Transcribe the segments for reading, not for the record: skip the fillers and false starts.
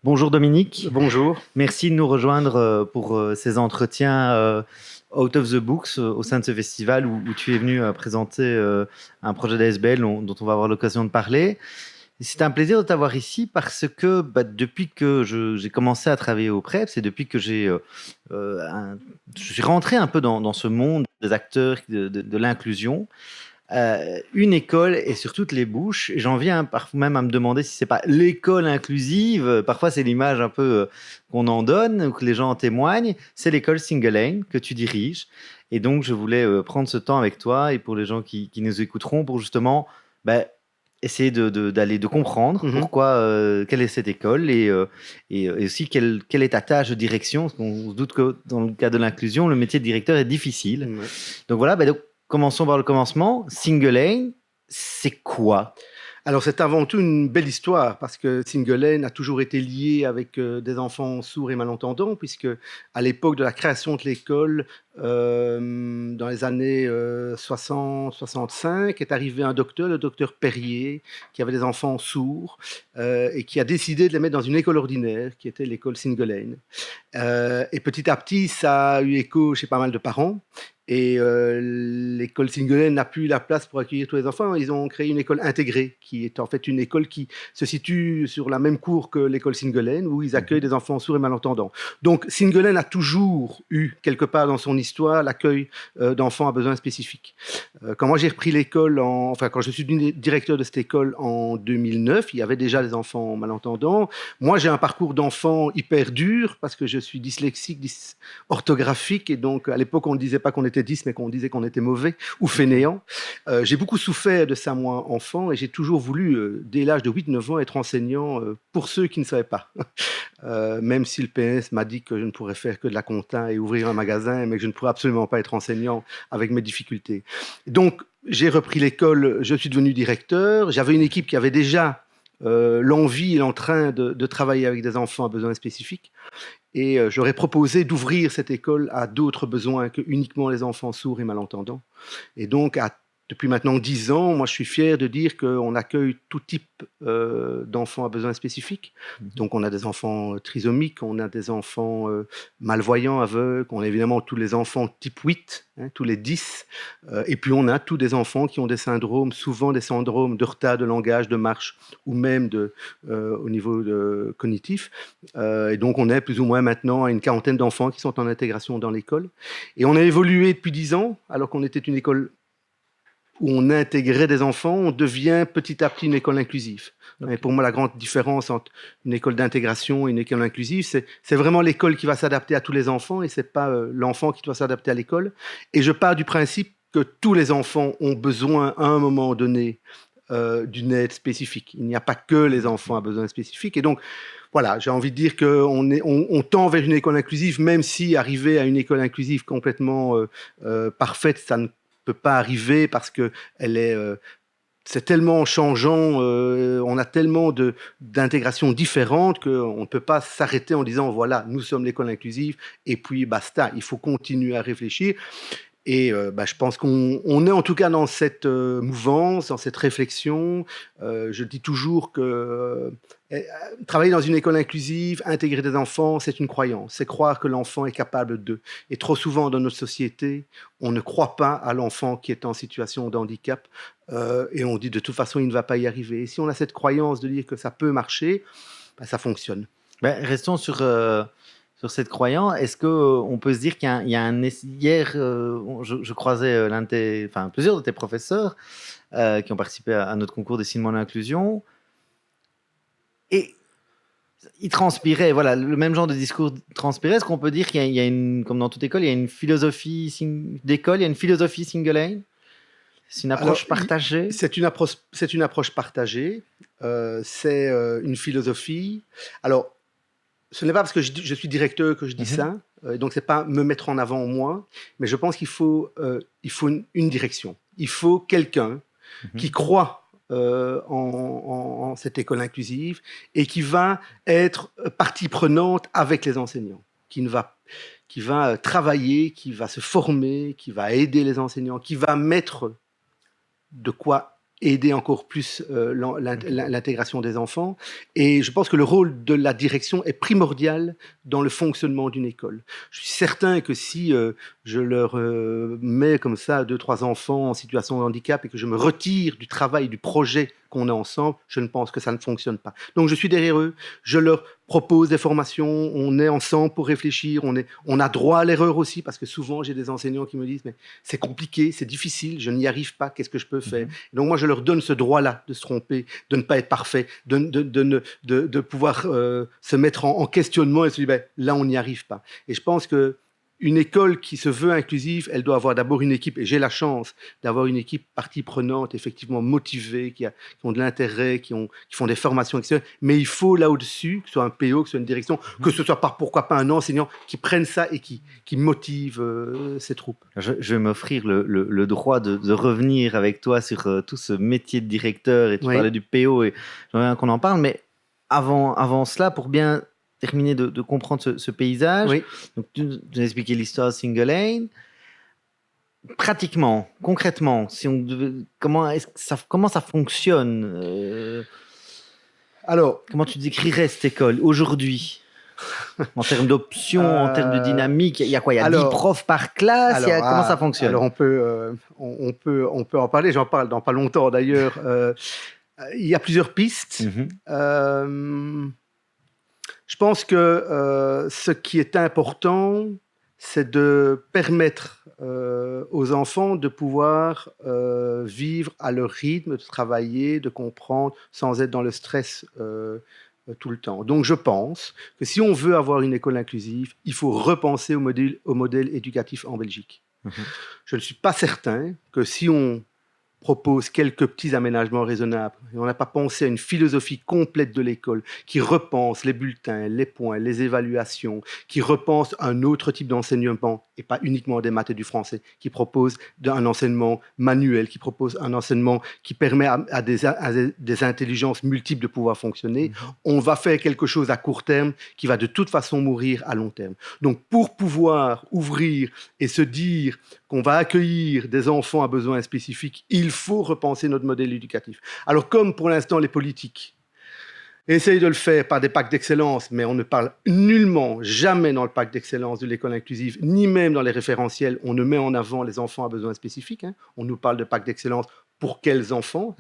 Bonjour Dominique, Bonjour. merci de nous rejoindre pour ces entretiens Out of the Books au sein de ce festival où tu es venu présenter un projet d'ASBL dont on va avoir l'occasion de parler. C'est un plaisir de t'avoir ici parce que depuis que j'ai commencé à travailler au PREP, c'est depuis que je suis rentré un peu dans ce monde des acteurs de l'inclusion. Une école est sur toutes les bouches. Et j'en viens parfois même à me demander si c'est pas l'école inclusive. Parfois, c'est l'image un peu qu'on en donne, ou que les gens en témoignent. C'est l'école Single Lane que tu diriges. Et donc, je voulais prendre ce temps avec toi et pour les gens qui nous écouteront pour justement bah, essayer de comprendre Mhm. pourquoi, quelle est cette école et aussi quelle est ta tâche de direction. Parce qu'on se doute que dans le cas de l'inclusion, le métier de directeur est difficile. Ouais. Donc voilà, donc, commençons par le commencement. Single Lane, c'est quoi? Alors c'est avant tout une belle histoire parce que Single a toujours été lié avec des enfants sourds et malentendants puisque à l'époque de la création de l'école, dans les années 60-65, est arrivé un docteur, le docteur Perrier, qui avait des enfants sourds et qui a décidé de les mettre dans une école ordinaire qui était l'école Single. Et petit à petit, ça a eu écho chez pas mal de parents. Et l'école Single n'a plus la place pour accueillir tous les enfants. Ils ont créé une école intégrée, qui est en fait une école qui se situe sur la même cour que l'école Single, où ils accueillent des enfants sourds et malentendants. Donc Single a toujours eu, quelque part dans son histoire, l'accueil d'enfants à besoins spécifiques. Quand moi j'ai repris l'école, quand je suis devenu directeur de cette école en 2009, il y avait déjà des enfants malentendants. Moi j'ai un parcours d'enfant hyper dur, parce que je suis dyslexique, orthographique, et donc à l'époque on ne disait pas qu'on était 10, mais qu'on disait qu'on était mauvais ou fainéant. J'ai beaucoup souffert de ça, moi, enfant, et j'ai toujours voulu, dès l'âge de 8-9 ans, être enseignant pour ceux qui ne savaient pas. Même si le PS m'a dit que je ne pourrais faire que de la compta et ouvrir un magasin, mais que je ne pourrais absolument pas être enseignant avec mes difficultés. Donc, j'ai repris l'école, je suis devenu directeur. J'avais une équipe qui avait déjà l'envie et l'entrain de travailler avec des enfants à besoins spécifiques. Et j'aurais proposé d'ouvrir cette école à d'autres besoins que uniquement les enfants sourds et malentendants. Et donc, depuis maintenant 10 ans, moi je suis fier de dire qu'on accueille tout type d'enfants à besoins spécifiques. Donc on a des enfants trisomiques, on a des enfants malvoyants, aveugles, on a évidemment tous les enfants type 8, tous les 10, et puis on a tous des enfants qui ont des syndromes, souvent des syndromes de retard de langage, de marche, ou même au niveau cognitif. Et donc on est plus ou moins maintenant à une quarantaine d'enfants qui sont en intégration dans l'école. Et on a évolué depuis 10 ans, alors qu'on était une école où on intégrait des enfants, on devient petit à petit une école inclusive. Okay. Et pour moi, la grande différence entre une école d'intégration et une école inclusive, c'est vraiment l'école qui va s'adapter à tous les enfants et c'est pas l'enfant qui doit s'adapter à l'école. Et je pars du principe que tous les enfants ont besoin à un moment donné d'une aide spécifique. Il n'y a pas que les enfants à besoins spécifiques. Et donc, voilà, j'ai envie de dire qu'on tend vers une école inclusive, même si arriver à une école inclusive complètement parfaite, ça ne peut pas arriver parce que c'est tellement changeant, on a tellement d'intégration différentes qu'on ne peut pas s'arrêter en disant voilà, nous sommes l'école inclusive et puis basta. Il faut continuer à réfléchir. Et je pense qu'on est en tout cas dans cette mouvance, dans cette réflexion. Je dis toujours que travailler dans une école inclusive, intégrer des enfants, c'est une croyance. C'est croire que l'enfant est capable d'eux. Et trop souvent dans notre société, on ne croit pas à l'enfant qui est en situation de handicap et on dit de toute façon il ne va pas y arriver. Et si on a cette croyance de dire que ça peut marcher, ça fonctionne. Restons sur cette croyance. Est-ce qu'on peut se dire qu'il y a hier, je croisais plusieurs de tes professeurs qui ont participé à notre concours des signes de l'inclusion et ils transpiraient, voilà, le même genre de discours transpirait. Est-ce qu'on peut dire qu'il y a une, comme dans toute école, il y a une philosophie d'école, il y a une philosophie Single Lane? C'est une approche partagée? C'est une approche partagée, c'est une philosophie. Alors, ce n'est pas parce que je suis directeur que je dis ça, donc ce n'est pas me mettre en avant moi, mais je pense qu'il faut une direction. Il faut quelqu'un qui croit en cette école inclusive et qui va être partie prenante avec les enseignants, qui va travailler, qui va se former, qui va aider les enseignants, qui va mettre de quoi aider encore plus l'intégration des enfants. Et je pense que le rôle de la direction est primordial dans le fonctionnement d'une école. Je suis certain que si je leur mets comme ça 2-3 enfants en situation de handicap et que je me retire du travail, du projet qu'on a ensemble, je ne pense que ça ne fonctionne pas. Donc je suis derrière eux, je leur propose des formations, on est ensemble pour réfléchir, on a droit à l'erreur aussi, parce que souvent j'ai des enseignants qui me disent mais c'est compliqué, c'est difficile, je n'y arrive pas, qu'est-ce que je peux faire? Donc moi je leur donne ce droit-là de se tromper, de ne pas être parfait, de pouvoir se mettre en questionnement et se dire ben, là on n'y arrive pas. Et je pense que une école qui se veut inclusive, elle doit avoir d'abord une équipe, et j'ai la chance d'avoir une équipe partie prenante, effectivement motivée, qui ont de l'intérêt, qui font des formations, etc. Mais il faut là au-dessus, que ce soit un PO, que ce soit une direction, que ce soit pourquoi pas un enseignant qui prenne ça et qui motive ses troupes. Je vais m'offrir le droit de revenir avec toi sur tout ce métier de directeur, et tu parlais du PO, et j'aimerais bien qu'on en parle, mais avant cela, pour bien terminer de comprendre ce paysage. Oui. Donc, tu nous as expliqué l'histoire de Single Lane. Pratiquement, concrètement, comment ça fonctionne Alors, comment tu décrirais cette école aujourd'hui en termes d'options, en termes de dynamique? Il y a quoi? Il y a 10 profs par classe? Comment ça fonctionne? Alors, on peut en parler. J'en parle dans pas longtemps d'ailleurs. Il y a plusieurs pistes. Je pense que ce qui est important, c'est de permettre aux enfants de pouvoir vivre à leur rythme, de travailler, de comprendre, sans être dans le stress tout le temps. Donc je pense que si on veut avoir une école inclusive, il faut repenser au modèle éducatif en Belgique. Je ne suis pas certain que si on propose quelques petits aménagements raisonnables, et on n'a pas pensé à une philosophie complète de l'école qui repense les bulletins, les points, les évaluations, qui repense un autre type d'enseignement et pas uniquement des maths et du français, qui propose un enseignement manuel, qui propose un enseignement qui permet à des intelligences multiples de pouvoir fonctionner. On va faire quelque chose à court terme qui va de toute façon mourir à long terme. Donc pour pouvoir ouvrir et se dire qu'on va accueillir des enfants à besoins spécifiques, il faut repenser notre modèle éducatif. Alors comme pour l'instant les politiques essayent de le faire par des pactes d'excellence, mais on ne parle nullement, jamais dans le pacte d'excellence de l'école inclusive, ni même dans les référentiels, on ne met en avant les enfants à besoins spécifiques. On nous parle de pacte d'excellence pour quels enfants?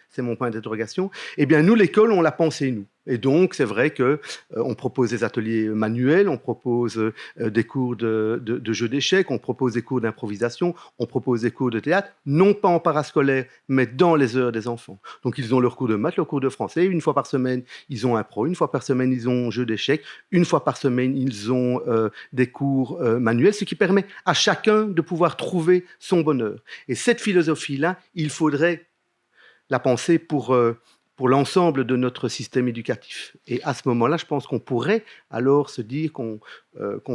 C'est mon point d'interrogation. Eh bien, nous, l'école, on l'a pensé, nous. Et donc, c'est vrai qu'on propose des ateliers manuels, on propose des cours de jeux d'échecs, on propose des cours d'improvisation, on propose des cours de théâtre, non pas en parascolaire, mais dans les heures des enfants. Donc, ils ont leur cours de maths, leur cours de français. Une fois par semaine, ils ont impro. Une fois par semaine, ils ont jeux d'échecs. Une fois par semaine, ils ont des cours manuels, ce qui permet à chacun de pouvoir trouver son bonheur. Et cette philosophie-là, il faudrait la penser pour l'ensemble de notre système éducatif. Et à ce moment-là, je pense qu'on pourrait alors se dire qu'on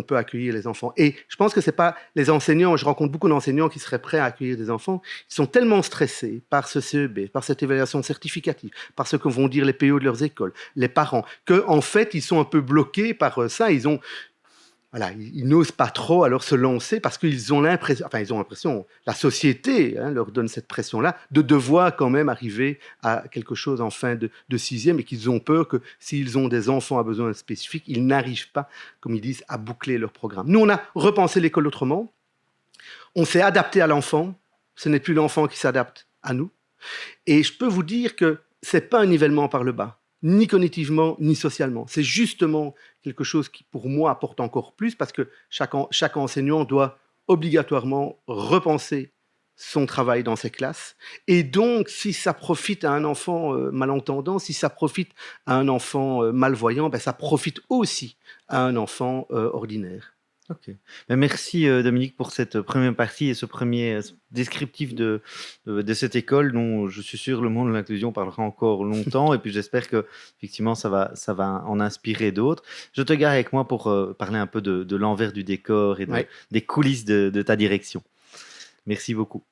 peut accueillir les enfants. Et je pense que ce n'est pas les enseignants, je rencontre beaucoup d'enseignants qui seraient prêts à accueillir des enfants, ils sont tellement stressés par ce CEB, par cette évaluation certificative, par ce que vont dire les PO de leurs écoles, les parents, qu'en fait, ils sont un peu bloqués par ça. Ils n'osent pas trop alors se lancer parce qu'ils ont l'impression, la société leur donne cette pression-là, de devoir quand même arriver à quelque chose en fin de sixième, et qu'ils ont peur que s'ils ont des enfants à besoins spécifiques, ils n'arrivent pas, comme ils disent, à boucler leur programme. Nous, on a repensé l'école autrement. On s'est adapté à l'enfant. Ce n'est plus l'enfant qui s'adapte à nous. Et je peux vous dire que ce n'est pas un nivellement par le bas, ni cognitivement, ni socialement. C'est justement quelque chose qui, pour moi, apporte encore plus, parce que chaque enseignant doit obligatoirement repenser son travail dans ses classes. Et donc, si ça profite à un enfant malentendant, si ça profite à un enfant malvoyant, ça profite aussi à un enfant ordinaire. Ok. Merci Dominique pour cette première partie et ce premier descriptif de cette école dont je suis sûr le monde de l'inclusion parlera encore longtemps, et puis j'espère que effectivement ça va en inspirer d'autres. Je te garde avec moi pour parler un peu de l'envers du décor et des coulisses de ta direction. Merci beaucoup.